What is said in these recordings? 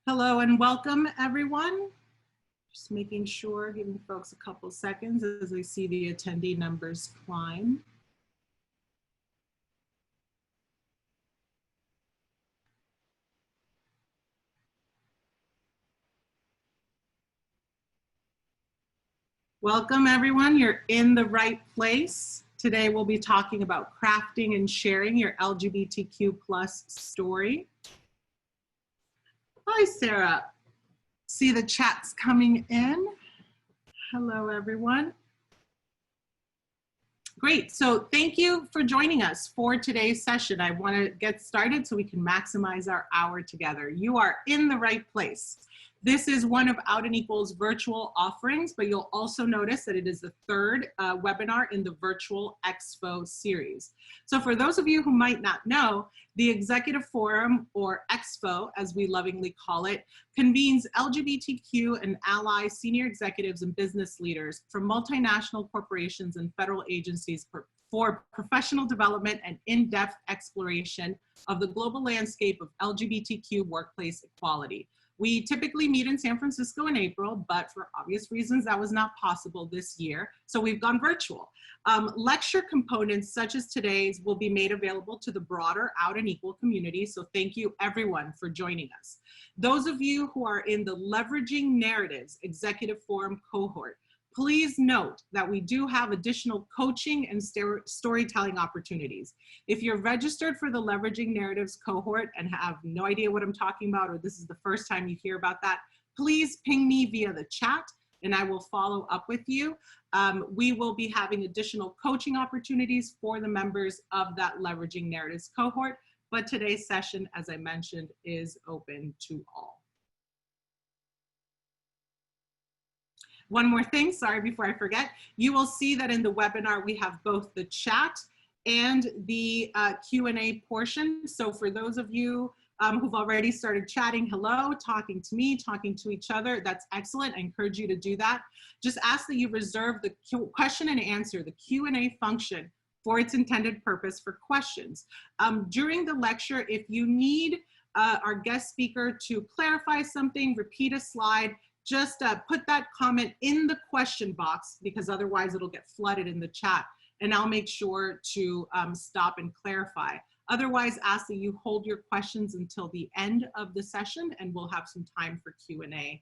Hello and welcome, everyone. Just making sure, giving folks a couple seconds as we see the attendee numbers climb. Welcome, everyone. You're in the right place. Today, we'll be talking about crafting and sharing your LGBTQ plus story. Hi, Sarah. See the chats coming in. Hello, everyone. Great, so thank you for joining us for today's session. I want to get started so we can maximize our hour together. You are in the right place. This is one of Out and Equal's virtual offerings, but you'll also notice that it is the third webinar in the virtual Expo series. So for those of you who might not know, the Executive Forum, or Expo as we lovingly call it, convenes LGBTQ and ally senior executives and business leaders from multinational corporations and federal agencies for professional development and in-depth exploration of the global landscape of LGBTQ workplace equality. We typically meet in San Francisco in April, but for obvious reasons that was not possible this year, so we've gone virtual. Lecture components such as today's will be made available to the broader Out and Equal community, so thank you everyone for joining us. Those of you who are in the Leveraging Narratives Executive Forum cohort, please note that we do have additional coaching and storytelling opportunities. If you're registered for the Leveraging Narratives cohort and have no idea what I'm talking about, or this is the first time you hear about that, please ping me via the chat and I will follow up with you. We will be having additional coaching opportunities for the members of that Leveraging Narratives cohort, but today's session, as I mentioned, is open to all. One more thing, sorry, before I forget, you will see that in the webinar, we have both the chat and the Q&A portion. So for those of you who've already started chatting, hello, talking to me, talking to each other, that's excellent. I encourage you to do that. Just ask that you reserve the question and answer, the Q&A function, for its intended purpose for questions. During the lecture, if you need our guest speaker to clarify something, repeat a slide, just put that comment in the question box, because otherwise it'll get flooded in the chat, and I'll make sure to stop and clarify. Otherwise, ask that you hold your questions until the end of the session, and we'll have some time for Q&A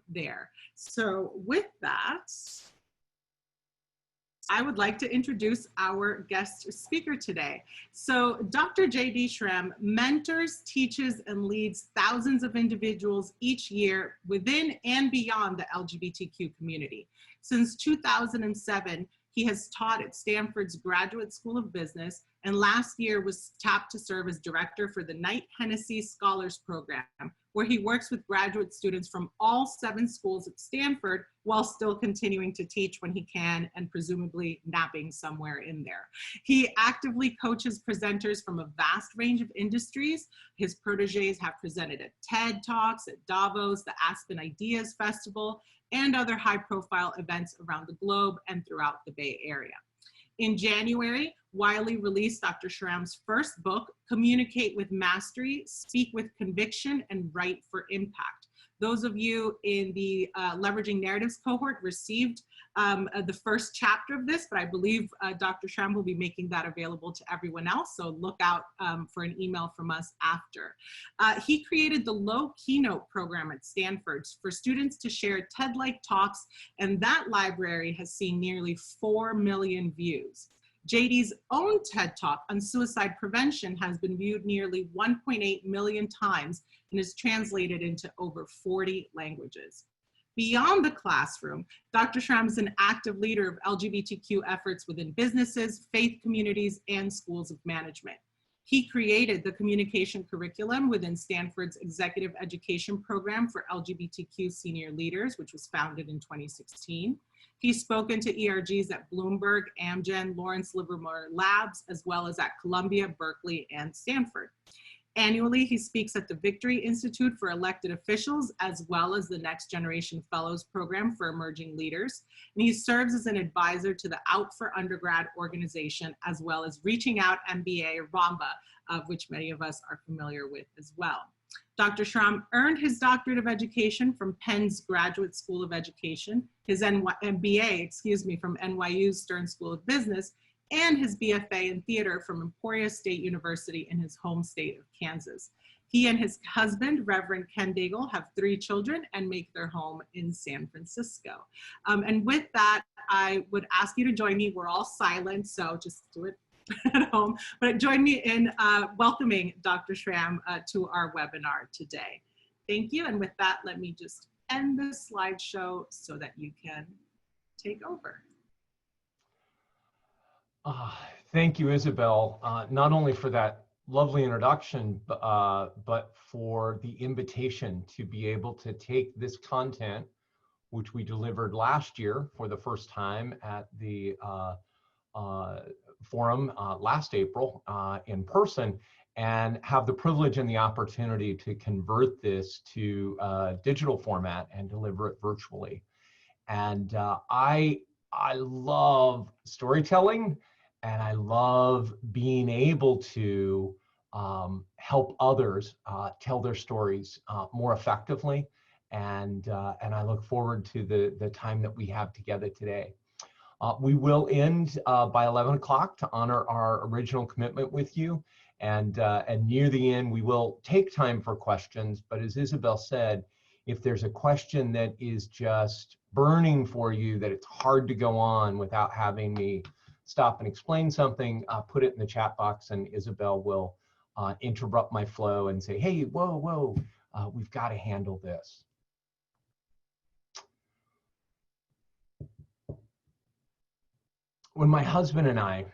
there. So with that, I would like to introduce our guest speaker today. So Dr. J.D. Schramm mentors, teaches, and leads thousands of individuals each year within and beyond the LGBTQ community. Since 2007, he has taught at Stanford's Graduate School of Business, and last year was tapped to serve as director for the Knight Hennessy Scholars Program, where he works with graduate students from all 7 schools at Stanford while still continuing to teach when he can, and presumably napping somewhere in there. He actively coaches presenters from a vast range of industries. His proteges have presented at TED Talks, at Davos, the Aspen Ideas Festival, and other high-profile events around the globe and throughout the Bay Area. In January, Wiley released Dr. Schramm's first book, Communicate with Mastery, Speak with Conviction, and Write for Impact. Those of you in the Leveraging Narratives cohort received the first chapter of this, but I believe Dr. Schramm will be making that available to everyone else, so look out for an email from us after. He created the Low Keynote program at Stanford for students to share TED-like talks, and that library has seen nearly 4 million views. JD's own TED Talk on suicide prevention has been viewed nearly 1.8 million times and is translated into over 40 languages. Beyond the classroom, Dr. Schramm is an active leader of LGBTQ efforts within businesses, faith communities, and schools of management. He created the communication curriculum within Stanford's Executive Education Program for LGBTQ senior leaders, which was founded in 2016. He's spoken to ERGs at Bloomberg, Amgen, Lawrence Livermore Labs, as well as at Columbia, Berkeley, and Stanford. Annually, he speaks at the Victory Institute for elected officials, as well as the Next Generation Fellows Program for emerging leaders. And he serves as an advisor to the Out for Undergrad organization, as well as Reaching Out MBA, or RAMBA, of which many of us are familiar with as well. Dr. Schramm earned his doctorate of education from Penn's Graduate School of Education, his MBA, from NYU's Stern School of Business, and his BFA in theater from Emporia State University in his home state of Kansas. He and his husband, Reverend Ken Daigle, have 3 children and make their home in San Francisco. And with that, I would ask you to join me. We're all silent, so just do it at home. But join me in welcoming Dr. Schramm to our webinar today. Thank you. And with that, let me just end the slideshow so that you can take over. Thank you, Isabel, not only for that lovely introduction, but for the invitation to be able to take this content, which we delivered last year for the first time at the forum last April in person, and have the privilege and the opportunity to convert this to digital format and deliver it virtually. And I love storytelling, and I love being able to help others tell their stories more effectively. And I look forward to the time that we have together today. We will end by 11 o'clock to honor our original commitment with you. And near the end, we will take time for questions. But as Isabel said, if there's a question that is just burning for you, that it's hard to go on without having me stop and explain something, put it in the chat box, and Isabel will interrupt my flow and say, hey, whoa, we've got to handle this. When my husband and I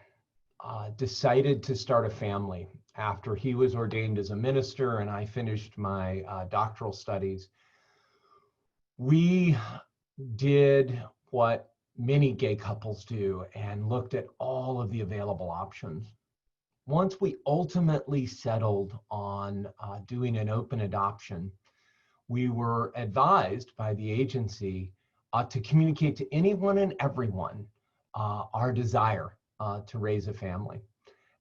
decided to start a family after he was ordained as a minister and I finished my doctoral studies, we did what many gay couples do and looked at all of the available options. Once we ultimately settled on doing an open adoption, we were advised by the agency to communicate to anyone and everyone our desire to raise a family,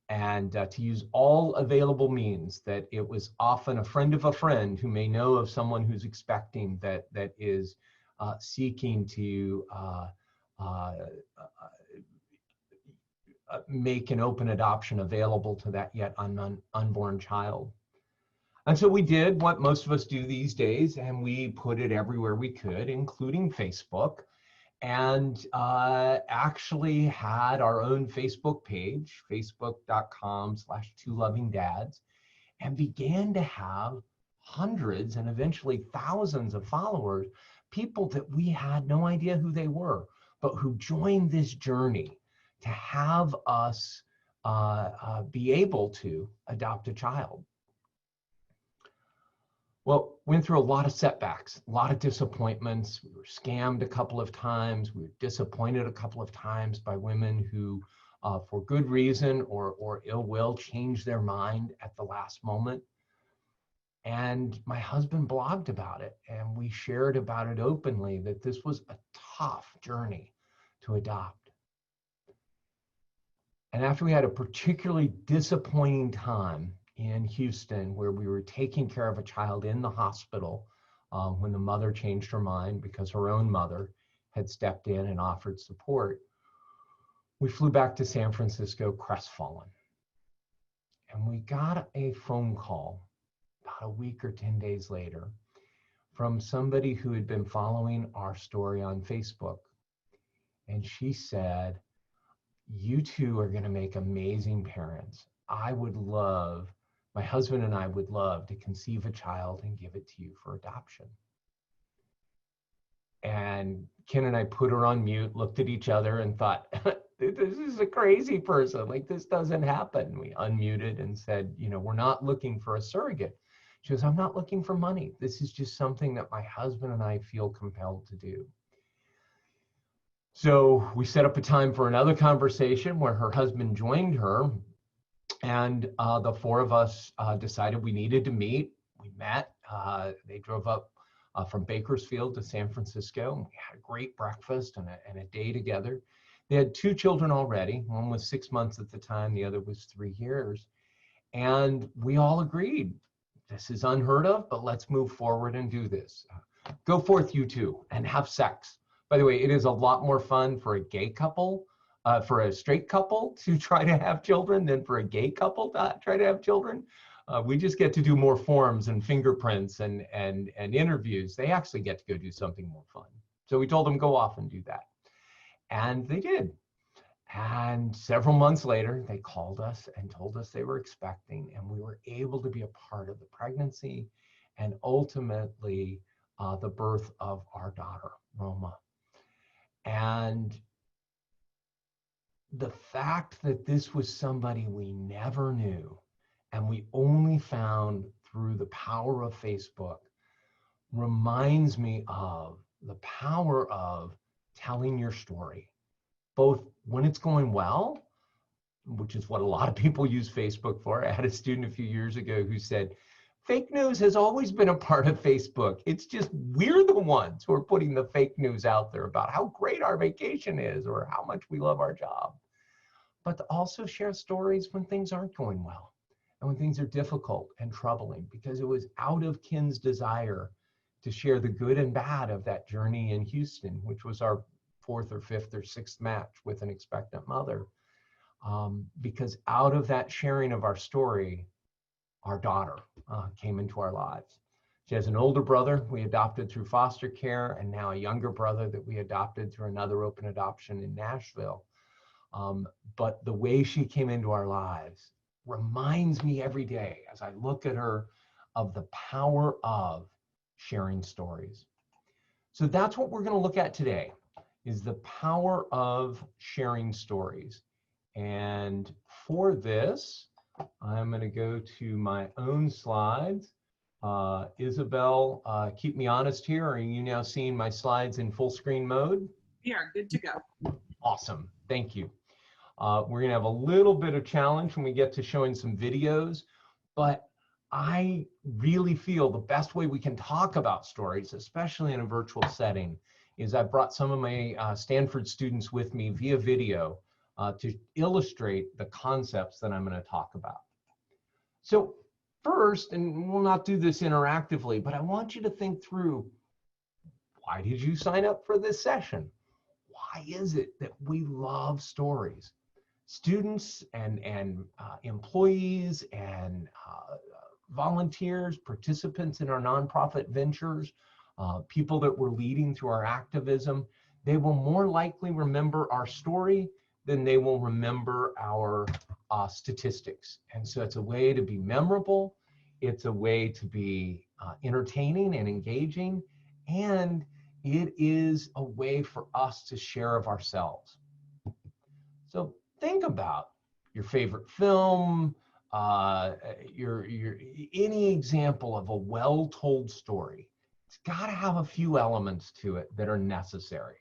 and to use all available means, that it was often a friend of a friend who may know of someone who's expecting that is seeking to make an open adoption available to that yet unborn child. And so we did what most of us do these days, and we put it everywhere we could, including Facebook, and actually had our own Facebook page, facebook.com/twolovingdads, and began to have hundreds and eventually thousands of followers, people that we had no idea who they were, but who joined this journey to have us be able to adopt a child. Well, went through a lot of setbacks, a lot of disappointments. We were scammed a couple of times. We were disappointed a couple of times by women who, for good reason or ill will, changed their mind at the last moment. And my husband blogged about it, and we shared about it openly, that this was a tough journey to adopt. And after we had a particularly disappointing time in Houston, where we were taking care of a child in the hospital when the mother changed her mind because her own mother had stepped in and offered support, we flew back to San Francisco crestfallen. And we got a phone call about a week or 10 days later from somebody who had been following our story on Facebook. And she said, "You two are going to make amazing parents. My husband and I would love to conceive a child and give it to you for adoption." And Ken and I put her on mute, looked at each other and thought, this is a crazy person. Like, this doesn't happen. We unmuted and said, we're not looking for a surrogate. She goes, "I'm not looking for money. This is just something that my husband and I feel compelled to do." So we set up a time for another conversation where her husband joined her, and the four of us decided we needed to meet. We met. They drove up from Bakersfield to San Francisco. We had a great breakfast and a day together. They had 2 children already. One was 6 months at the time. The other was 3 years. And we all agreed this is unheard of, but let's move forward and do this. Go forth, you two, and have sex. By the way, it is a lot more fun for a gay couple, for a straight couple to try to have children than for a gay couple to try to have children. We just get to do more forms and fingerprints and interviews. They actually get to go do something more fun. So we told them, go off and do that. And they did. And several months later, they called us and told us they were expecting, and we were able to be a part of the pregnancy and ultimately the birth of our daughter, Roma. And the fact that this was somebody we never knew and we only found through the power of Facebook reminds me of the power of telling your story, both when it's going well, which is what a lot of people use Facebook for. I had a student a few years ago who said, fake news has always been a part of Facebook. It's just we're the ones who are putting the fake news out there about how great our vacation is or how much we love our job. But to also share stories when things aren't going well and when things are difficult and troubling, because it was out of Ken's desire to share the good and bad of that journey in Houston, which was our 4th or 5th or 6th match with an expectant mother. Because out of that sharing of our story, our daughter came into our lives. She has an older brother we adopted through foster care, and now a younger brother that we adopted through another open adoption in Nashville. But the way she came into our lives reminds me every day as I look at her of the power of sharing stories. So that's what we're going to look at today, is the power of sharing stories. And for this, I'm going to go to my own slides. Isabel, keep me honest here. Are you now seeing my slides in full screen mode? We are good to go. Awesome. Thank you. We're going to have a little bit of challenge when we get to showing some videos, but I really feel the best way we can talk about stories, especially in a virtual setting, is I brought some of my Stanford students with me via video to illustrate the concepts that I'm going to talk about. So first, and we'll not do this interactively, but I want you to think through, why did you sign up for this session? Why is it that we love stories? Students and employees and volunteers, participants in our nonprofit ventures, people that we're leading through our activism, they will more likely remember our story than they will remember our statistics. And so it's a way to be memorable, it's a way to be entertaining and engaging, and it is a way for us to share of ourselves. So think about your favorite film, any example of a well-told story. It's got to have a few elements to it that are necessary.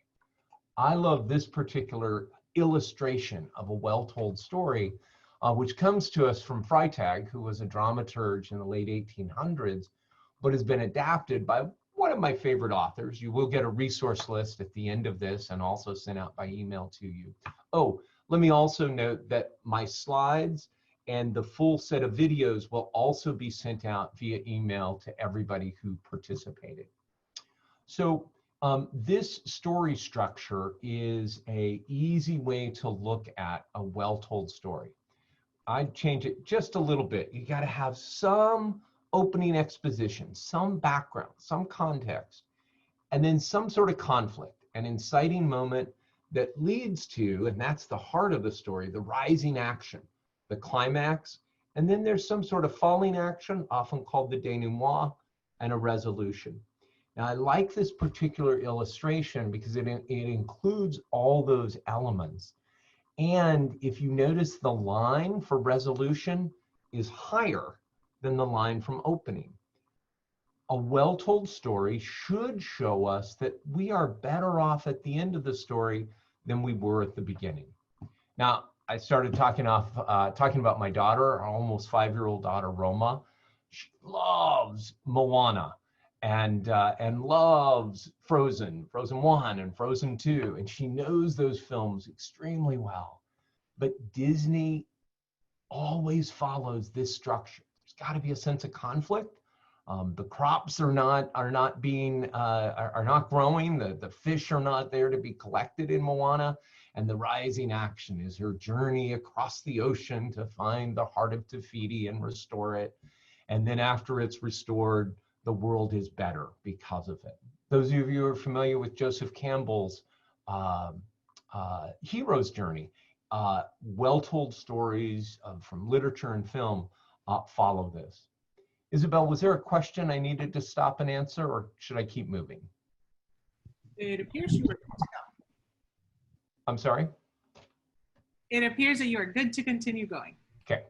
I love this particular illustration of a well-told story, which comes to us from Freytag, who was a dramaturge in the late 1800s, but has been adapted by one of my favorite authors. You will get a resource list at the end of this and also sent out by email to you. Oh, let me also note that my slides and the full set of videos will also be sent out via email to everybody who participated. So this story structure is an easy way to look at a well-told story. I'd change it just a little bit. You got to have some opening exposition, some background, some context, and then some sort of conflict, an inciting moment that leads to, and that's the heart of the story, the rising action, the climax, and then there's some sort of falling action, often called the denouement, and a resolution. Now, I like this particular illustration because it includes all those elements. And if you notice, the line for resolution is higher than the line from opening. A well-told story should show us that we are better off at the end of the story than we were at the beginning. Now, I started talking about my daughter, our almost 5-year-old daughter, Roma. She loves Moana and loves Frozen 1 and Frozen 2, and she knows those films extremely well. But Disney always follows this structure. There's got to be a sense of conflict, The crops are not growing. The fish are not there to be collected in Moana. And the rising action is her journey across the ocean to find the heart of Te Fiti and restore it. And then after it's restored, the world is better because of it. Those of you who are familiar with Joseph Campbell's hero's journey, well-told stories from literature and film follow this. Isabel, was there a question I needed to stop and answer, or should I keep moving? It appears you were good to go. I'm sorry? It appears that you are good to continue going. Okay.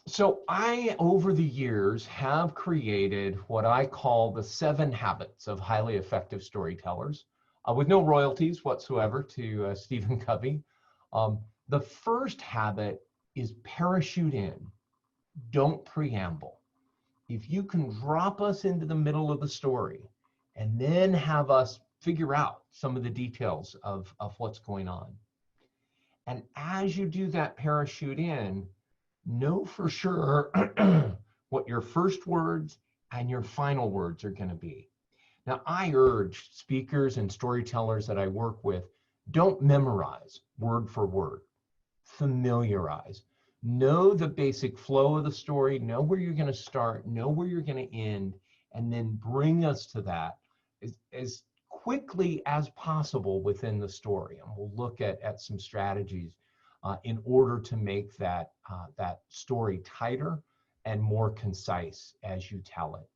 So I, over the years, have created what I call the 7 habits of highly effective storytellers, with no royalties whatsoever to Stephen Covey. The first habit is parachute in. Don't preamble. If you can drop us into the middle of the story and then have us figure out some of the details of what's going on. And as you do that parachute in, know for sure what your first words and your final words are going to be. Now, I urge speakers and storytellers that I work with, don't memorize word for word. Familiarize. Know the basic flow of the story, know where you're going to start, know where you're going to end, and then bring us to that as quickly as possible within the story. And we'll look at some strategies in order to make that story tighter and more concise as you tell it.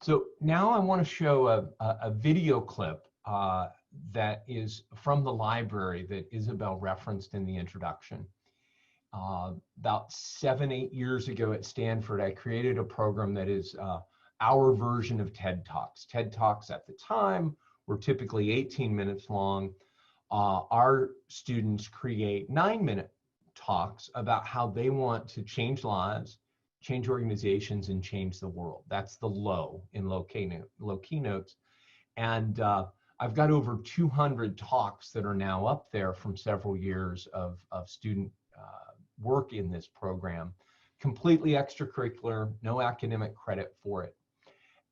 So now I want to show a video clip that is from the library that Isabel referenced in the introduction. About 7-8 years ago at Stanford, I created a program that is our version of TED Talks. TED Talks at the time were typically 18 minutes long. Our students create 9-minute talks about how they want to change lives, change organizations, and change the world. That's the low in low keynotes. And I've got over 200 talks that are now up there from several years of student work in this program, completely extracurricular, no academic credit for it.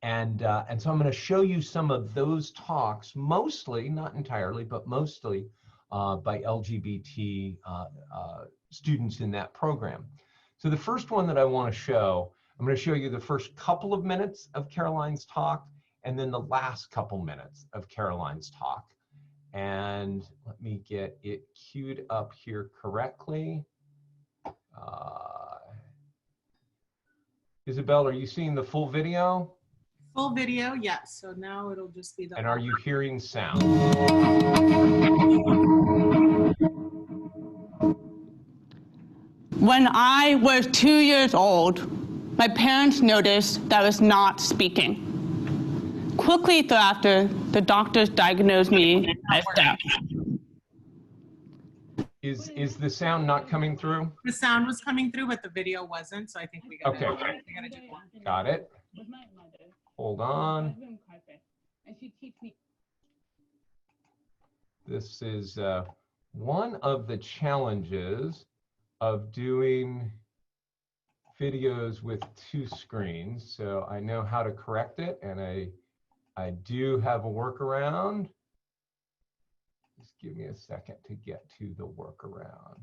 And so I'm going to show you some of those talks, mostly, not entirely, but mostly by LGBT students in that program. So the first one that I want to show, I'm going to show you the first couple of minutes of Caroline's talk, and then the last couple minutes of Caroline's talk. And let me get it queued up here correctly. Isabel, are you seeing the full video? Full video, yes. So now it'll just be the. And are you hearing sound? When I was 2 years old, my parents noticed that I was not speaking. Quickly thereafter, the doctors diagnosed me as deaf. Is the sound not coming through? The sound was coming through, but the video wasn't. So I think we got okay. We gotta do one. Got it. Hold on. This is one of the challenges of doing videos with 2 screens. So I know how to correct it, and I do have a workaround. Just give me a second to get to the workaround.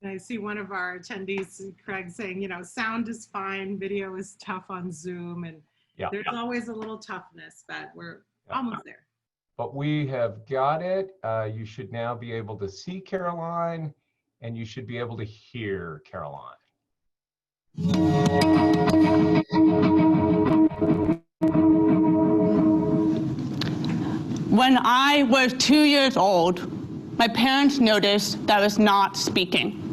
And I see one of our attendees, Craig, saying, you know, sound is fine, video is tough on Zoom, and there's always a little toughness, but we're almost there. But we have got it. You should now be able to see Caroline, and you should be able to hear Caroline. When I was 2 years old, my parents noticed that I was not speaking.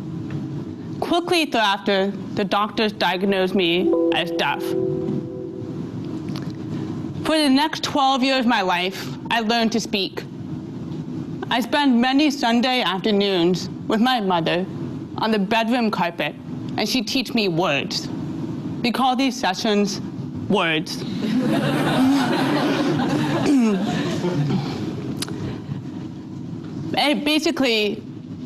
Quickly thereafter, the doctors diagnosed me as deaf. For the next 12 years of my life, I learned to speak. I spent many Sunday afternoons with my mother on the bedroom carpet, and she'd teach me words. We call these sessions words. And basically,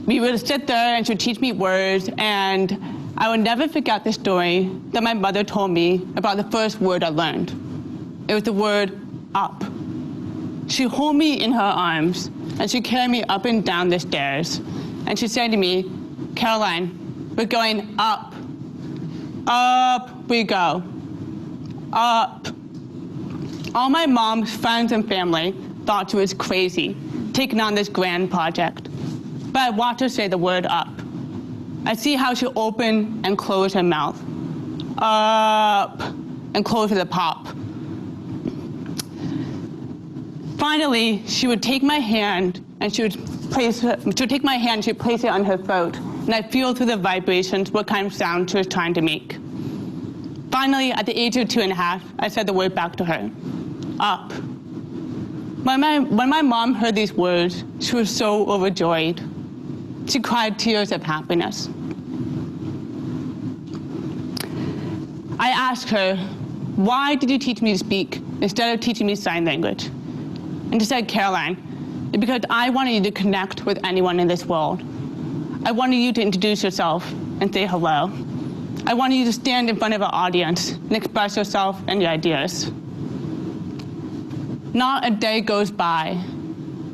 we would sit there and she would teach me words, and I would never forget the story that my mother told me about the first word I learned. It was the word up. She held me in her arms, and she carried me up and down the stairs. And she said to me, Caroline, we're going up. Up we go. Up. All my mom's friends and family thought she was crazy, taking on this grand project. But I watched her say the word up. I see how she opened and closed her mouth. Up, and close with a pop. Finally, she would take my hand and she would place it on her throat, and I'd feel through the vibrations what kind of sound she was trying to make. Finally, at the age of 2.5, I said the word back to her, up. When my mom heard these words, she was so overjoyed. She cried tears of happiness. I asked her, why did you teach me to speak instead of teaching me sign language? And she said, Caroline, it's because I wanted you to connect with anyone in this world. I wanted you to introduce yourself and say hello. I wanted you to stand in front of an audience and express yourself and your ideas. Not a day goes by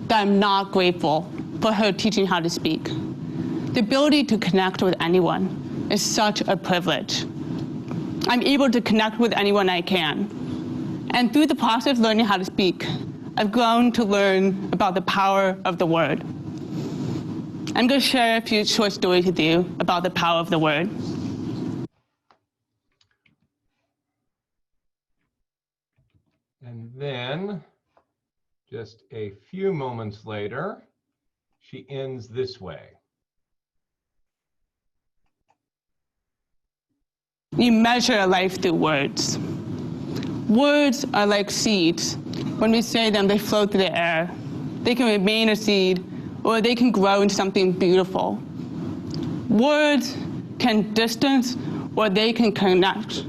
that I'm not grateful for her teaching how to speak. The ability to connect with anyone is such a privilege. I'm able to connect with anyone I can. And through the process of learning how to speak, I've grown to learn about the power of the word. I'm going to share a few short stories with you about the power of the word. And then, just a few moments later, she ends this way. You measure life through words. Words are like seeds. When we say them, they float through the air. They can remain a seed, or they can grow into something beautiful. Words can distance, or they can connect.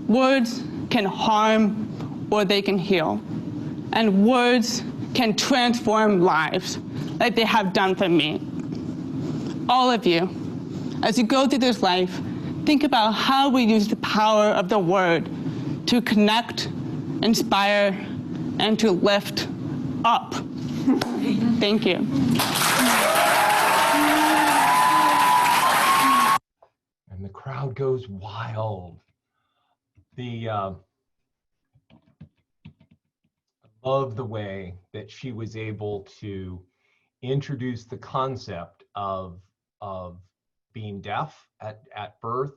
Words can harm, or they can heal. And words can transform lives, like they have done for me. All of you, as you go through this life, think about how we use the power of the word to connect, inspire, and to lift up. Thank you. And the crowd goes wild. I love the way that she was able to introduce the concept of being deaf at birth,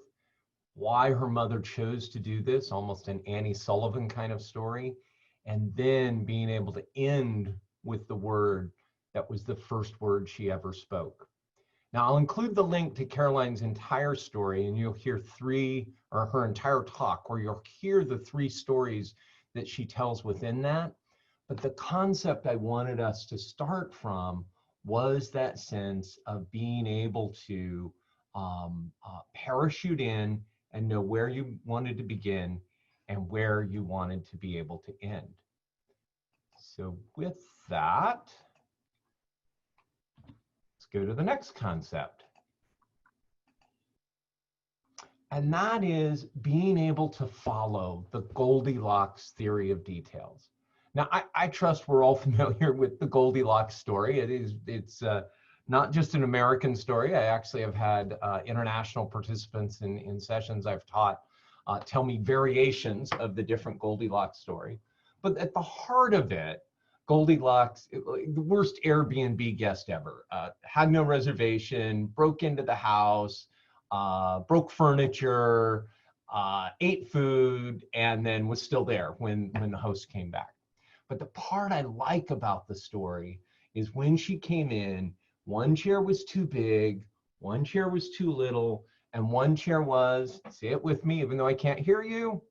why her mother chose to do this, almost an Annie Sullivan kind of story, and then being able to end with the word that was the first word she ever spoke. Now, I'll include the link to Caroline's entire story, and you'll hear her entire talk, where you'll hear the 3 stories that she tells within that. But the concept I wanted us to start from was that sense of being able to parachute in and know where you wanted to begin and where you wanted to be able to end. So with that, let's go to the next concept. And that is being able to follow the Goldilocks theory of details. Now, I trust we're all familiar with the Goldilocks story. It's not just an American story. I actually have had international participants in sessions I've taught tell me variations of the different Goldilocks story. But at the heart of it, Goldilocks, the worst Airbnb guest ever, had no reservation, broke into the house, broke furniture, ate food, and then was still there when the host came back. But the part I like about the story is when she came in, one chair was too big, one chair was too little, and one chair was, say it with me, even though I can't hear you,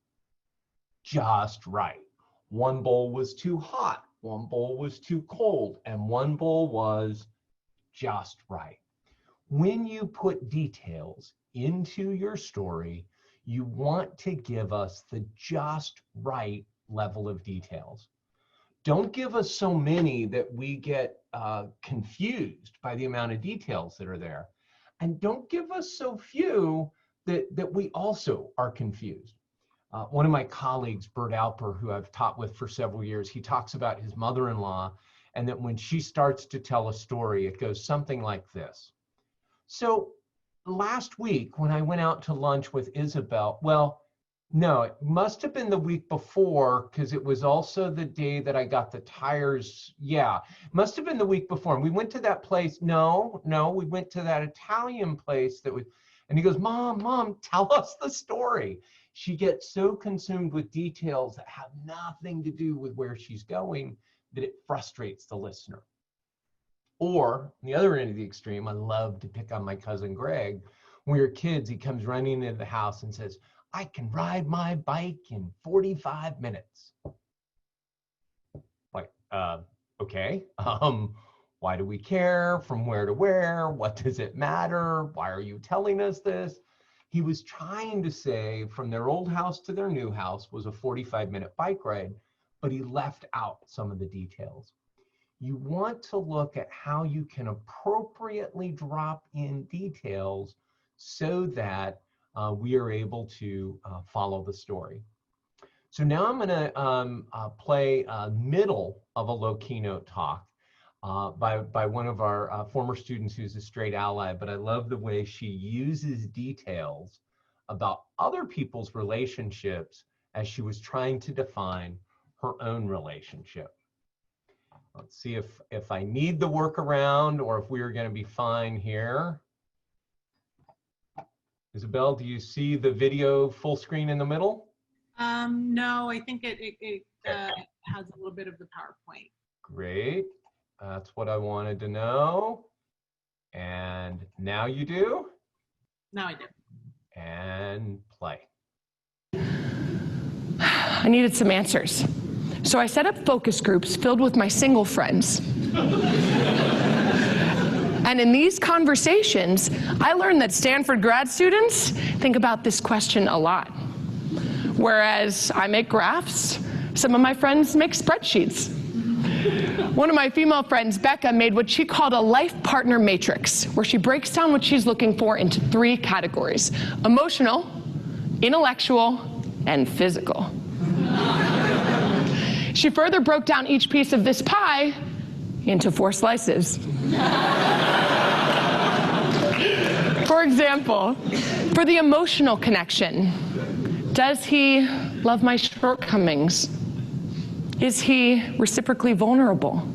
just right. One bowl was too hot, one bowl was too cold, and one bowl was just right. When you put details into your story, You want to give us the just right level of details. Don't give us so many that we get confused by the amount of details that are there. And don't give us so few that we also are confused. One of my colleagues, Bert Alper, who I've taught with for several years, he talks about his mother-in-law, and that when she starts to tell a story, it goes something like this. So last week when I went out to lunch with Isabel, well, no, it must have been the week before, because it was also the day that I got the tires. Yeah, must have been the week before. And we went to that place. No, we went to that Italian place that was, and he goes, Mom, tell us the story. She gets so consumed with details that have nothing to do with where she's going that it frustrates the listener. Or on the other end of the extreme, I love to pick on my cousin Greg. When we were kids, he comes running into the house and says, I can ride my bike in 45 minutes. Like, okay. Why do we care? From where to where? What does it matter? Why are you telling us this? He was trying to say from their old house to their new house was a 45-minute bike ride, but he left out some of the details. You want to look at how you can appropriately drop in details so that we are able to follow the story. So now I'm going to play middle of a low keynote talk by one of our former students who's a straight ally, but I love the way she uses details about other people's relationships as she was trying to define her own relationship. Let's see if I need the workaround or if we are going to be fine here. Isabel, do you see the video full screen in the middle? No, I think it has a little bit of the PowerPoint. Great. That's what I wanted to know. And now you do? Now I do. And play. I needed some answers. So I set up focus groups filled with my single friends. And in these conversations, I learned that Stanford grad students think about this question a lot. Whereas I make graphs, some of my friends make spreadsheets. One of my female friends, Becca, made what she called a life partner matrix, where she breaks down what she's looking for into 3 categories: emotional, intellectual, and physical. She further broke down each piece of this pie into 4 slices. For example, for the emotional connection, does he love my shortcomings? Is he reciprocally vulnerable?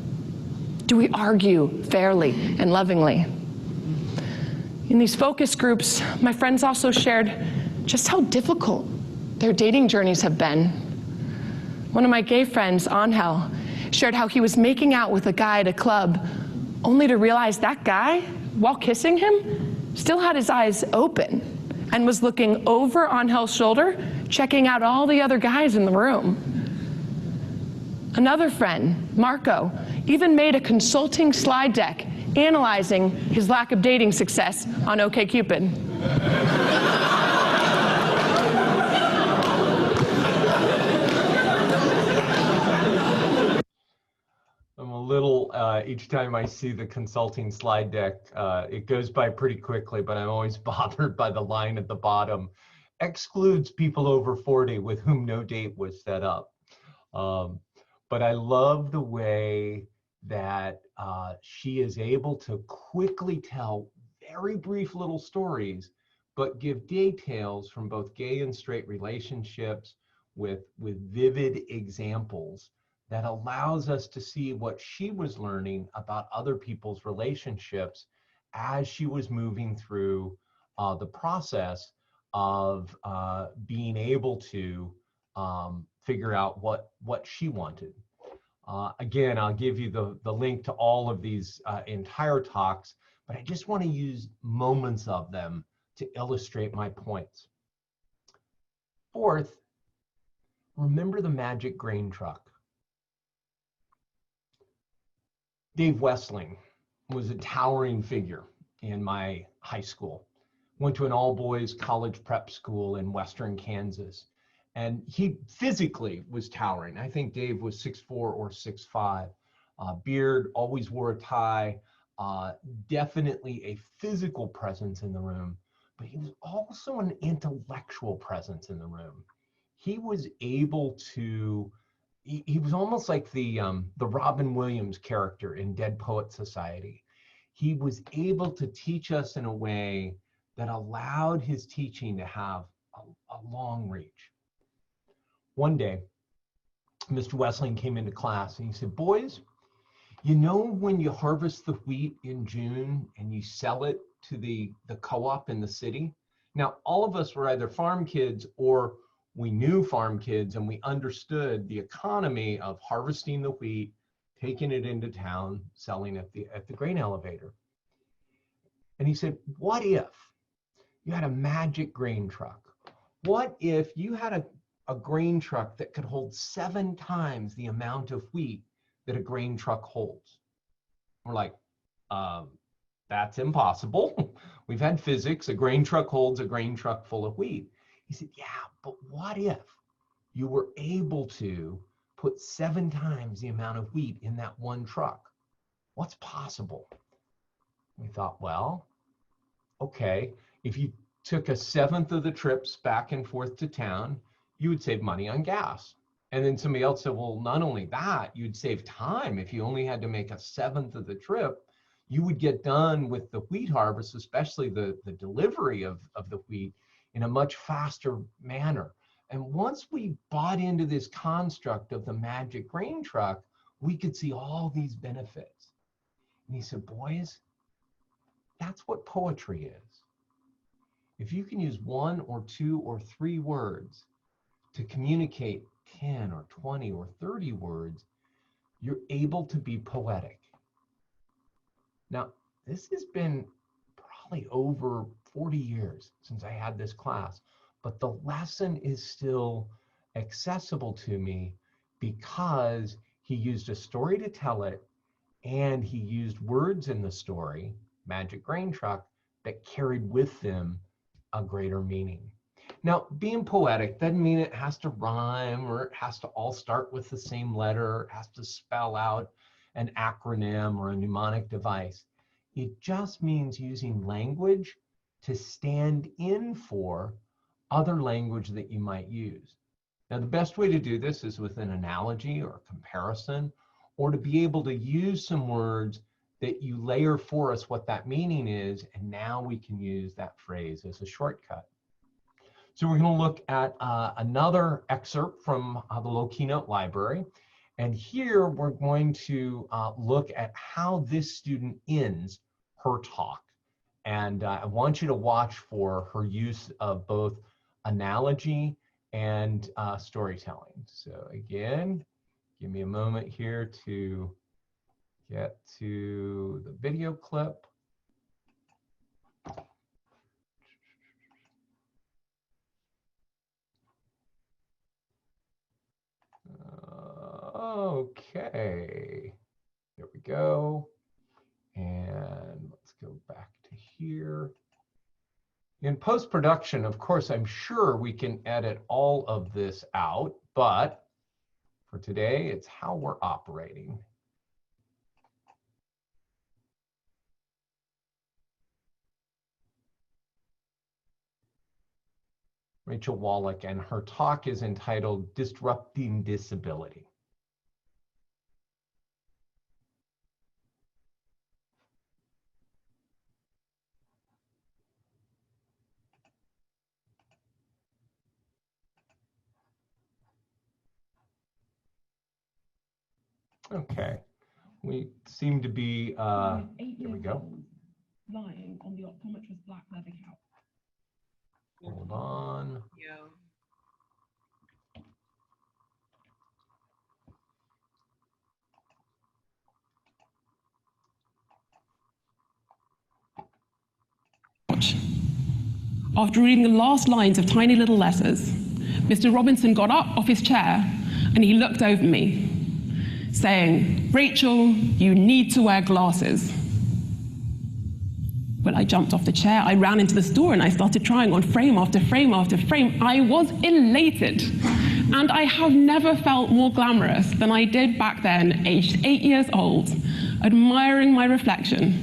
Do we argue fairly and lovingly? In these focus groups, my friends also shared just how difficult their dating journeys have been. One of my gay friends, Angel, shared how he was making out with a guy at a club, only to realize that guy, while kissing him, still had his eyes open and was looking over Angel's shoulder, checking out all the other guys in the room. Another friend, Marco, even made a consulting slide deck analyzing his lack of dating success on OkCupid. I'm a little, each time I see the consulting slide deck, it goes by pretty quickly, but I'm always bothered by the line at the bottom. Excludes people over 40 with whom no date was set up. But I love the way that she is able to quickly tell very brief little stories, but give details from both gay and straight relationships with vivid examples that allows us to see what she was learning about other people's relationships as she was moving through the process of being able to figure out what she wanted. Again, I'll give you the link to all of these entire talks, but I just want to use moments of them to illustrate my points. Fourth, remember the magic grain truck. Dave Wessling was a towering figure in my high school. went to an all-boys college prep school in Western Kansas. And he physically was towering. I think Dave was 6'4" or 6'5". Beard, always wore a tie, definitely a physical presence in the room, but he was also an intellectual presence in the room. He was able to, he was almost like the Robin Williams character in Dead Poets Society. He was able to teach us in a way that allowed his teaching to have a long reach. One day, Mr. Wesleyan came into class and he said, "Boys, you know when you harvest the wheat in June and you sell it to the co-op in the city?" Now, all of us were either farm kids or we knew farm kids and we understood the economy of harvesting the wheat, taking it into town, selling at the grain elevator. And he said, what if you had a magic grain truck? What if you had a grain truck that could hold 7 times the amount of wheat that a grain truck holds? We're like, that's impossible. We've had physics. A grain truck holds a grain truck full of wheat. He said, yeah, but what if you were able to put 7 times the amount of wheat in that one truck? What's possible? We thought, well, okay, if you took 1/7 of the trips back and forth to town, you would save money on gas. And then somebody else said, well, not only that, you'd save time. If you only had to make 1/7 of the trip, you would get done with the wheat harvest, especially the delivery of the wheat, in a much faster manner. And once we bought into this construct of the magic grain truck, we could see all these benefits. And he said, boys, that's what poetry is. If you can use 1 or 2 or 3 words to communicate 10 or 20 or 30 words, you're able to be poetic. Now, this has been probably over 40 years since I had this class, but the lesson is still accessible to me because he used a story to tell it, and he used words in the story, magic grain truck, that carried with them a greater meaning. Now, being poetic doesn't mean it has to rhyme or it has to all start with the same letter, it has to spell out an acronym or a mnemonic device. It just means using language to stand in for other language that you might use. Now, the best way to do this is with an analogy or comparison, or to be able to use some words that you layer for us what that meaning is, and now we can use that phrase as a shortcut. So we're going to look at another excerpt from the Low Keynote Library. And here we're going to look at how this student ends her talk. And I want you to watch for her use of both analogy and storytelling. So again, give me a moment here to get to the video clip. Okay, there we go. And let's go back to here. In post-production, of course, I'm sure we can edit all of this out, but for today, it's how we're operating. Rachel Wallach, and her talk is entitled Disrupting Disability. Okay, we seem to be, here we go. Lying on the optometrist's black leather couch. Hold on. Yeah. After reading the last lines of tiny little letters, Mr. Robinson got up off his chair and he looked over me, saying, "Rachel, you need to wear glasses." Well, I I jumped off the chair, I ran into the store, and I started trying on frame after frame after frame. I was elated. And I have never felt more glamorous than I did back then, aged 8 years old, admiring my reflection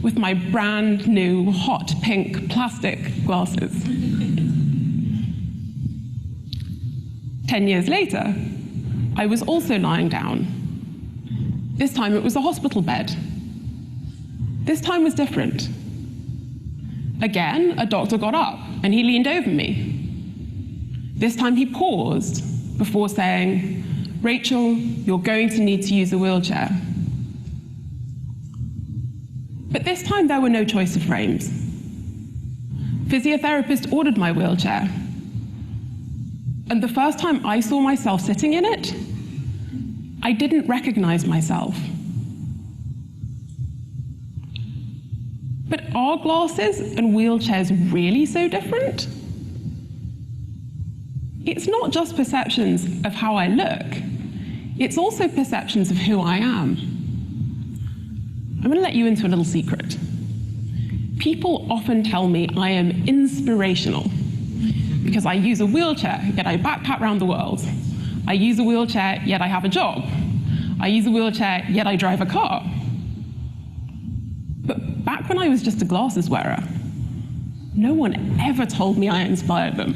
with my brand new hot pink plastic glasses. 10 years later, I was also lying down. This time it was a hospital bed. This time was different. Again, a doctor got up and he leaned over me. This time he paused before saying, "Rachel, you're going to need to use a wheelchair." But this time there were no choice of frames. Physiotherapist ordered my wheelchair. And the first time I saw myself sitting in it, I didn't recognize myself. But are glasses and wheelchairs really so different? It's not just perceptions of how I look, it's also perceptions of who I am. I'm going to let you into a little secret. People often tell me I am inspirational because I use a wheelchair, yet I backpack around the world. I use a wheelchair, yet I have a job. I use a wheelchair, yet I drive a car. But back when I was just a glasses wearer, no one ever told me I inspired them.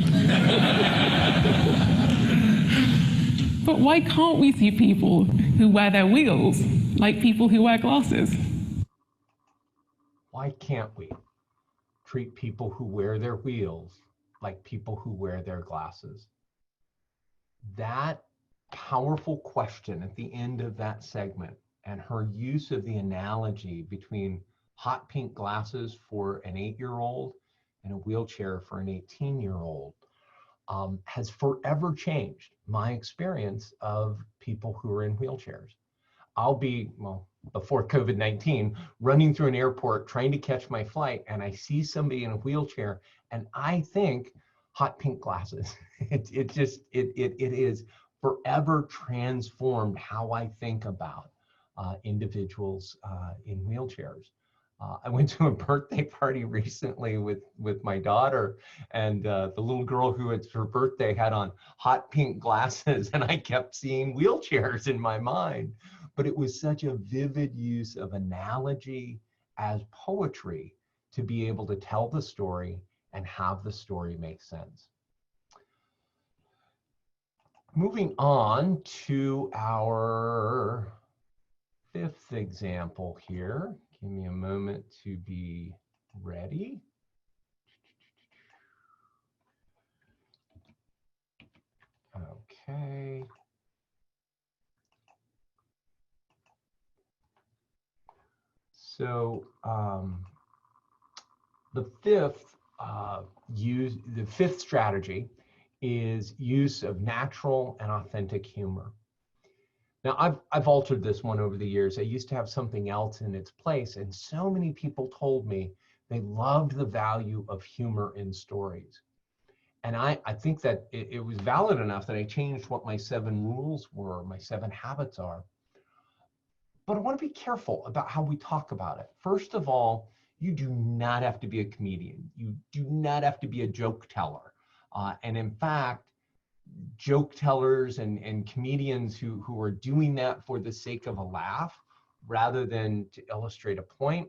But why can't we see people who wear their wheels like people who wear glasses? Why can't we treat people who wear their wheels like people who wear their glasses? That powerful question at the end of that segment and her use of the analogy between hot pink glasses for an 8-year-old and a wheelchair for an 18-year-old has forever changed my experience of people who are in wheelchairs. I'll be, well, before COVID-19, running through an airport trying to catch my flight, and I see somebody in a wheelchair, and I think hot pink glasses. It is forever transformed how I think about individuals in wheelchairs. I went to a birthday party recently with my daughter, and the little girl who it's her birthday had on hot pink glasses, and I kept seeing wheelchairs in my mind. But it was such a vivid use of analogy as poetry to be able to tell the story and have the story make sense. Moving on to our 5th example here. Give me a moment to be ready. Okay. So the fifth strategy is use of natural and authentic humor. Now, I've altered this one over the years. I used to have something else in its place, and so many people told me they loved the value of humor in stories. And I think that it was valid enough that I changed what my 7 rules were, my 7 habits are. But I want to be careful about how we talk about it. First of all, you do not have to be a comedian. You do not have to be a joke teller. And in fact, joke tellers and comedians who are doing that for the sake of a laugh rather than to illustrate a point,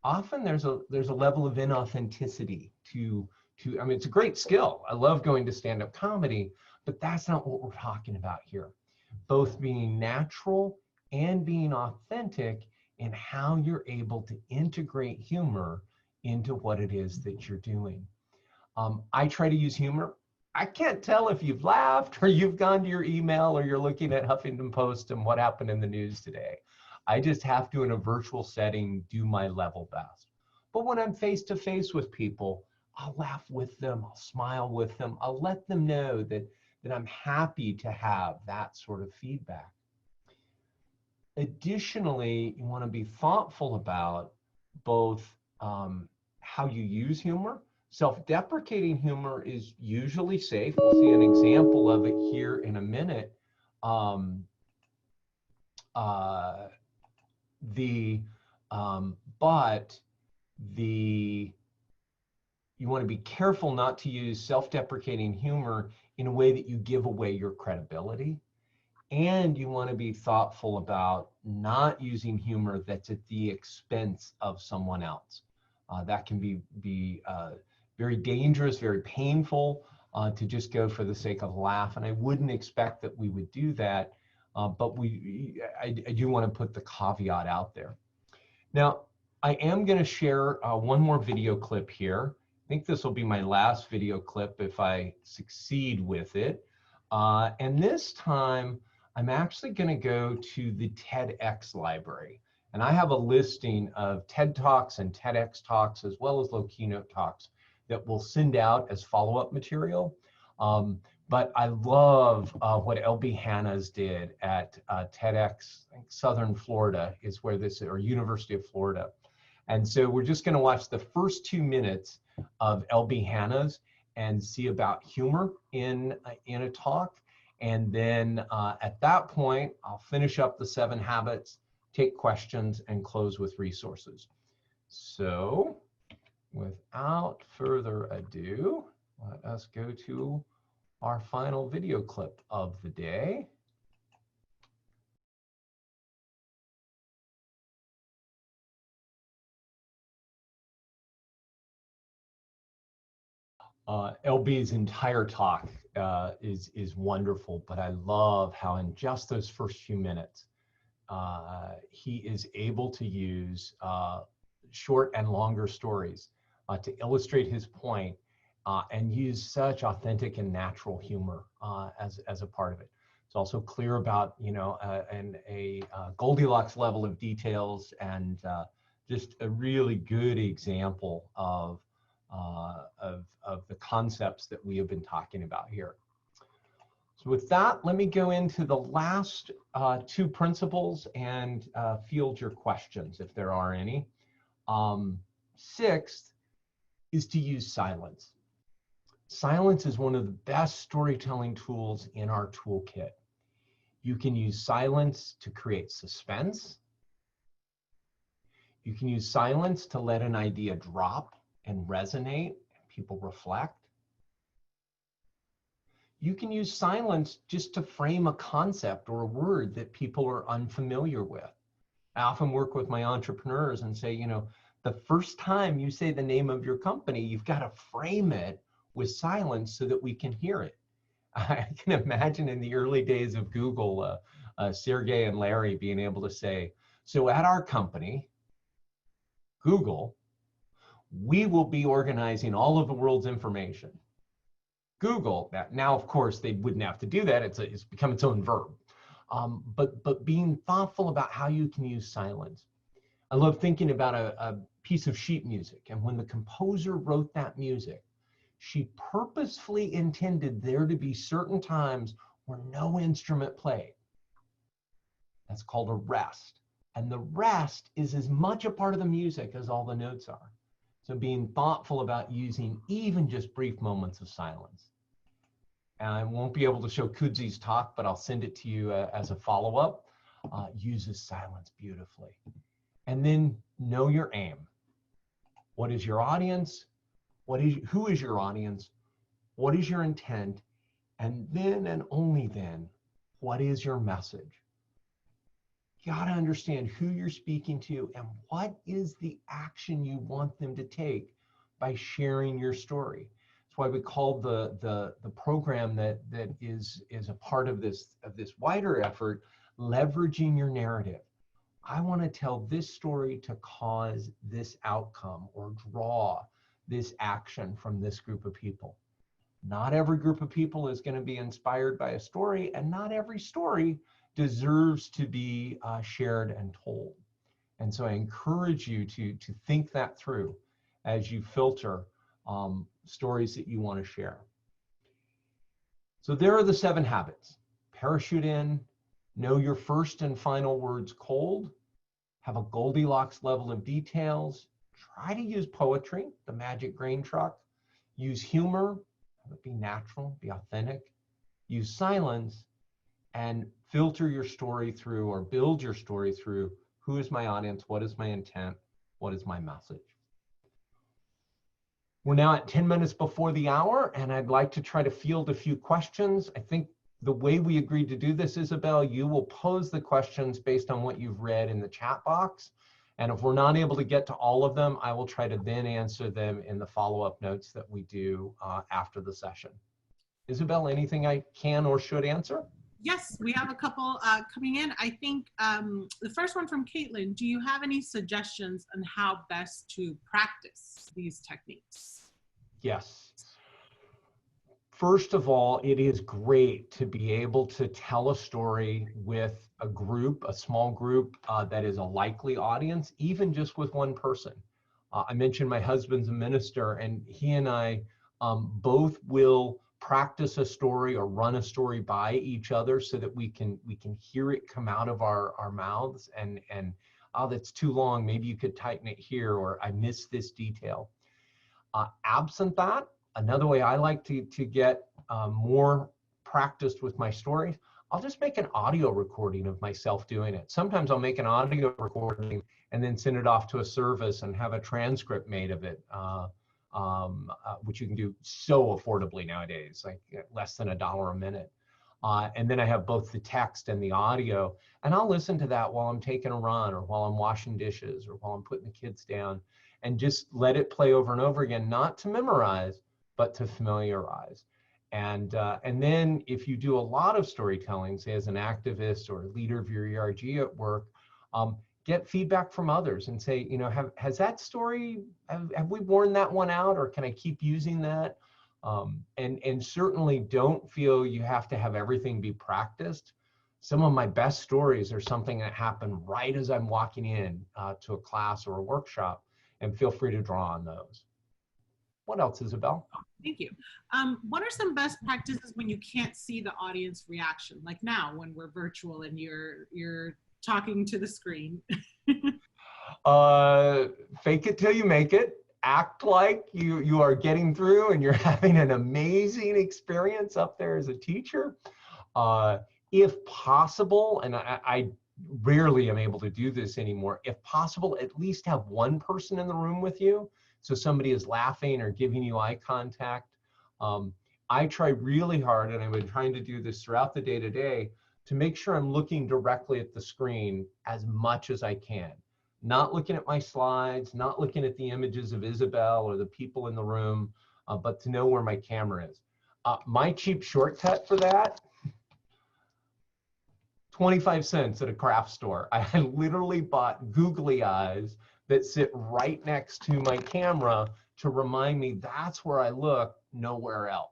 often there's a level of inauthenticity to I mean, it's a great skill. I love going to stand-up comedy, but that's not what we're talking about here. Both being natural and being authentic in how you're able to integrate humor into what it is that you're doing. I try to use humor. I can't tell if you've laughed or you've gone to your email or you're looking at Huffington Post and what happened in the news today. I just have to, in a virtual setting, do my level best. But when I'm face to face with people, I'll laugh with them, I'll smile with them, I'll let them know that I'm happy to have that sort of feedback. Additionally, you want to be thoughtful about both how you use humor. Self-deprecating humor is usually safe. We'll see an example of it here in a minute. But you want to be careful not to use self-deprecating humor in a way that you give away your credibility. And you want to be thoughtful about not using humor that's at the expense of someone else. That can be very dangerous, very painful to just go for the sake of a laugh. And I wouldn't expect that we would do that, but I do want to put the caveat out there. Now, I am going to share one more video clip here. I think this will be my last video clip if I succeed with it. And this time, I'm actually going to go to the TEDx library. And I have a listing of TED Talks and TEDx Talks, as well as low keynote talks that we'll send out as follow-up material. But I love what LB Hanna's did at TEDx, I think Southern Florida is where this, or University of Florida. And so we're just going to watch the first 2 minutes of LB Hanna's and see about humor in a talk. And then at that point, I'll finish up the 7 habits, take questions, and close with resources. So without further ado, let us go to our final video clip of the day. LB's entire talk is wonderful, but I love how in just those first few minutes, he is able to use short and longer stories to illustrate his point and use such authentic and natural humor as a part of it. It's also clear about, you know, a Goldilocks level of details, and just a really good example of the concepts that we have been talking about here. So with that, let me go into the last 2 principles and field your questions if there are any. 6th is to use silence. Silence is one of the best storytelling tools in our toolkit. You can use silence to create suspense. You can use silence to let an idea drop and resonate, and people reflect. You can use silence just to frame a concept or a word that people are unfamiliar with. I often work with my entrepreneurs and say, you know, the first time you say the name of your company, you've got to frame it with silence so that we can hear it. I can imagine in the early days of Google, Sergey and Larry being able to say, so at our company, Google, we will be organizing all of the world's information. Google, that now, of course, they wouldn't have to do that. It's become its own verb. But being thoughtful about how you can use silence. I love thinking about a piece of sheet music. And when the composer wrote that music, she purposefully intended there to be certain times where no instrument played. That's called a rest. And the rest is as much a part of the music as all the notes are. So being thoughtful about using even just brief moments of silence. And I won't be able to show Kudzi's talk, but I'll send it to you as a follow-up. Uses silence beautifully. And then know your aim. What is your audience? Who is your audience? What is your intent? And then and only then, what is your message? You got to understand who you're speaking to and what is the action you want them to take by sharing your story. That's why we call the program that is a part of this wider effort, leveraging your narrative. I want to tell this story to cause this outcome or draw this action from this group of people. Not every group of people is going to be inspired by a story, and not every story deserves to be shared and told. And so I encourage you to think that through as you filter stories that you want to share. So there are the 7 habits. Parachute in, know your first and final words cold, have a Goldilocks level of details, try to use poetry, the magic grain truck, use humor, be natural, be authentic, use silence, and filter your story through or build your story through who is my audience, what is my intent, what is my message. We're now at 10 minutes before the hour, and I'd like to try to field a few questions. I think the way we agreed to do this, Isabel, you will pose the questions based on what you've read in the chat box. And if we're not able to get to all of them, I will try to then answer them in the follow-up notes that we do after the session. Isabel, anything I can or should answer? Yes, we have a couple coming in. I think the first one from Caitlin, do you have any suggestions on how best to practice these techniques? Yes. First of all, it is great to be able to tell a story with a group, a small group that is a likely audience, even just with one person. I mentioned my husband's a minister, and he and I both will practice a story or run a story by each other so that we can hear it come out of our mouths and oh, that's too long, maybe you could tighten it here, or I missed this detail. Absent that, another way I like to get more practiced with my stories, I'll just make an audio recording of myself doing it. Sometimes I'll make an audio recording and then send it off to a service and have a transcript made of it, which you can do so affordably nowadays, like less than $1 a minute. And then I have both the text and the audio, and I'll listen to that while I'm taking a run or while I'm washing dishes or while I'm putting the kids down, and just let it play over and over again, not to memorize, but to familiarize. And then if you do a lot of storytelling, say as an activist or a leader of your ERG at work, get feedback from others and say, you know, has that story, have we worn that one out, or can I keep using that? And certainly don't feel you have to have everything be practiced. Some of my best stories are something that happened right as I'm walking in to a class or a workshop, and feel free to draw on those. What else, Isabel? Thank you. What are some best practices when you can't see the audience reaction? Like now when we're virtual and you're talking to the screen. Fake it till you make it. Act like you are getting through and you're having an amazing experience up there as a teacher. If possible, and I rarely am able to do this anymore, if possible, at least have one person in the room with you. So somebody is laughing or giving you eye contact. I try really hard, and I've been trying to do this throughout the day today, to make sure I'm looking directly at the screen as much as I can. Not looking at my slides, not looking at the images of Isabel or the people in the room, but to know where my camera is. My cheap shortcut for that, 25 cents at a craft store. I literally bought googly eyes that sit right next to my camera to remind me that's where I look, nowhere else.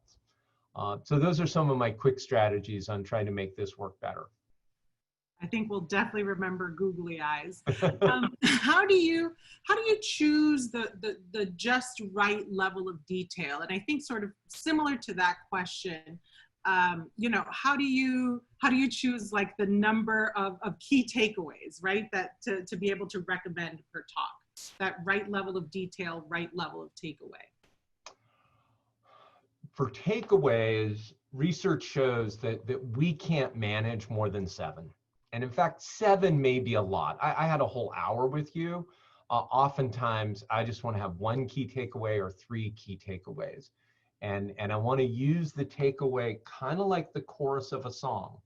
So those are some of my quick strategies on trying to make this work better. I think we'll definitely remember googly eyes. How do you choose the just right level of detail? And I think sort of similar to that question, you know, how do you choose like the number of key takeaways, right? That to be able to recommend per talk, that right level of detail, right level of takeaway. For takeaways, research shows that we can't manage more than 7. And in fact, 7 may be a lot. I had a whole hour with you. Oftentimes, I just want to have 1 key takeaway or 3 key takeaways. And I want to use the takeaway kind of like the chorus of a song.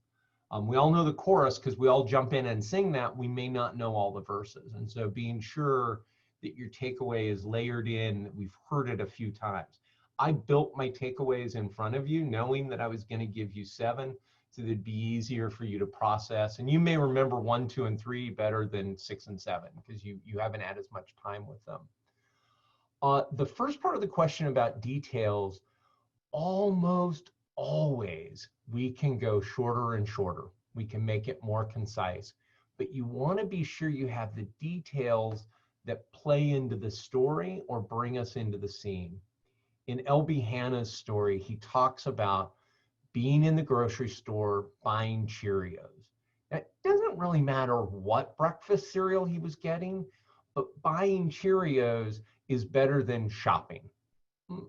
We all know the chorus because we all jump in and sing that. We may not know all the verses. And so being sure that your takeaway is layered in, that we've heard it a few times. I built my takeaways in front of you, knowing that I was going to give you 7, so that it'd be easier for you to process. And you may remember 1, 2, and 3 better than 6 and 7 because you haven't had as much time with them. The first part of the question about details, almost always we can go shorter and shorter. We can make it more concise, but you want to be sure you have the details that play into the story or bring us into the scene. In L.B. Hanna's story, he talks about being in the grocery store buying Cheerios. It doesn't really matter what breakfast cereal he was getting, but buying Cheerios is better than shopping.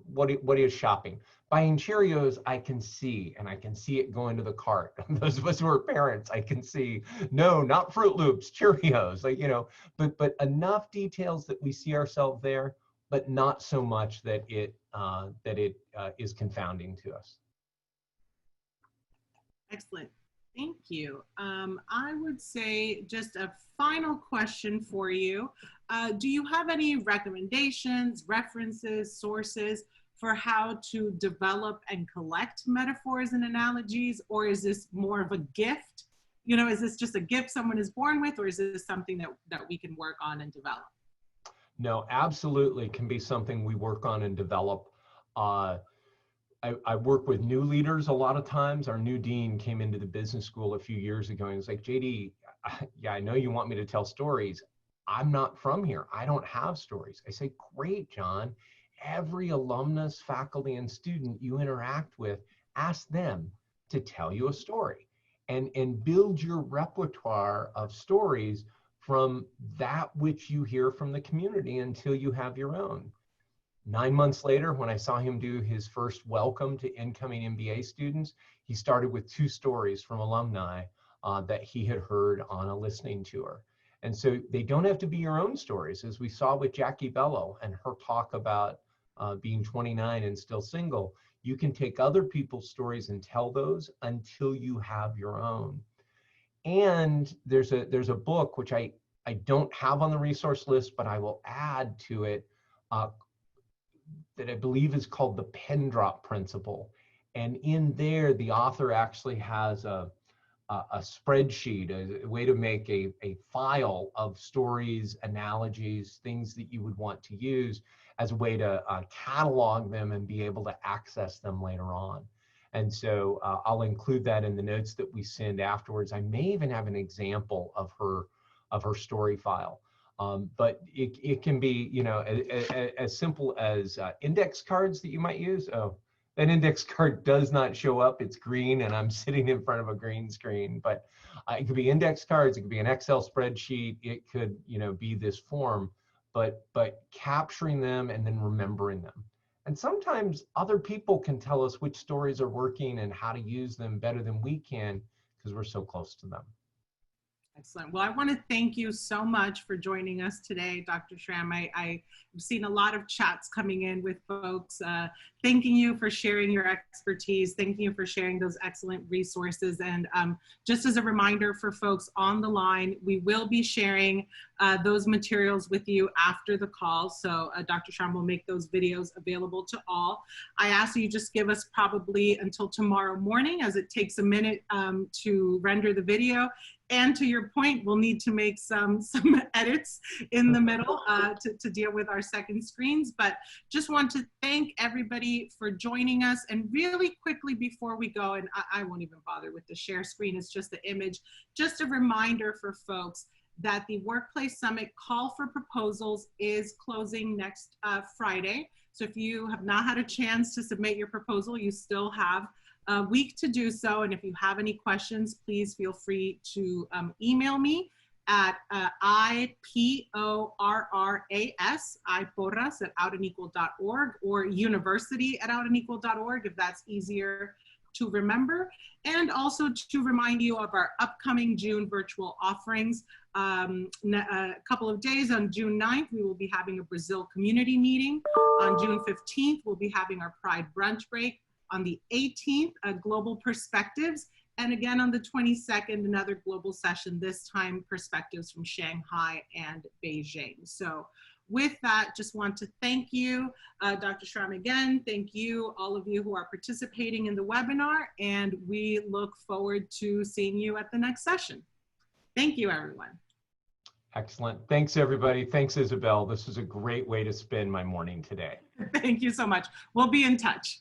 What is shopping? Buying Cheerios, I can see, and I can see it go into the cart. Those of us who are parents, I can see, no, not Fruit Loops, Cheerios, like, you know, but enough details that we see ourselves there, but not so much that it is confounding to us. Excellent. Thank you. I would say just a final question for you. Do you have any recommendations, references, sources for how to develop and collect metaphors and analogies? Or is this more of a gift? You know, is this just a gift someone is born with, or is this something that we can work on and develop? No, absolutely can be something we work on and develop. I work with new leaders a lot of times. Our new dean came into the business school a few years ago and was like, JD, yeah, I know you want me to tell stories. I'm not from here. I don't have stories. I say, great, John. Every alumnus, faculty, and student you interact with, ask them to tell you a story and build your repertoire of stories from that which you hear from the community until you have your own. 9 months later, when I saw him do his first welcome to incoming MBA students, he started with 2 stories from alumni that he had heard on a listening tour. And so they don't have to be your own stories, as we saw with Jackie Bello and her talk about being 29 and still single. You can take other people's stories and tell those until you have your own. And there's a book, which I don't have on the resource list, but I will add to it, that I believe is called the pen drop principle. And in there, the author actually has a spreadsheet, a way to make a file of stories, analogies, things that you would want to use as a way to catalog them and be able to access them later on. And so I'll include that in the notes that we send afterwards. I may even have an example of her story file. But it can be, you know, as simple as index cards that you might use. Oh, that index card does not show up. It's green and I'm sitting in front of a green screen. But it could be index cards. It could be an Excel spreadsheet. It could, you know, be this form. But capturing them and then remembering them. And sometimes other people can tell us which stories are working and how to use them better than we can because we're so close to them. Excellent. Well, I want to thank you so much for joining us today, Dr. Schramm. I've seen a lot of chats coming in with folks thanking you for sharing your expertise, thanking you for sharing those excellent resources. And just as a reminder for folks on the line, we will be sharing those materials with you after the call. So Dr. Schramm will make those videos available to all. I ask that you just give us probably until tomorrow morning, as it takes a minute to render the video. And to your point, we'll need to make some edits in the middle to deal with our second screens. But just want to thank everybody for joining us. And really quickly before we go, and I won't even bother with the share screen, it's just the image, just a reminder for folks that the Workplace Summit call for proposals is closing next Friday. So if you have not had a chance to submit your proposal, you still have a week to do so. And if you have any questions, please feel free to email me at iporras@outandequal.org or university@outandequal.org if that's easier to remember. And also to remind you of our upcoming June virtual offerings. A couple of days on June 9th, we will be having a Brazil community meeting. On June 15th, we'll be having our Pride brunch break. On the 18th, Global Perspectives. And again, on the 22nd, another global session, this time perspectives from Shanghai and Beijing. So with that, just want to thank you, Dr. Schramm again. Thank you, all of you who are participating in the webinar, and we look forward to seeing you at the next session. Thank you, everyone. Excellent. Thanks, everybody. Thanks, Isabel. This is a great way to spend my morning today. Thank you so much. We'll be in touch.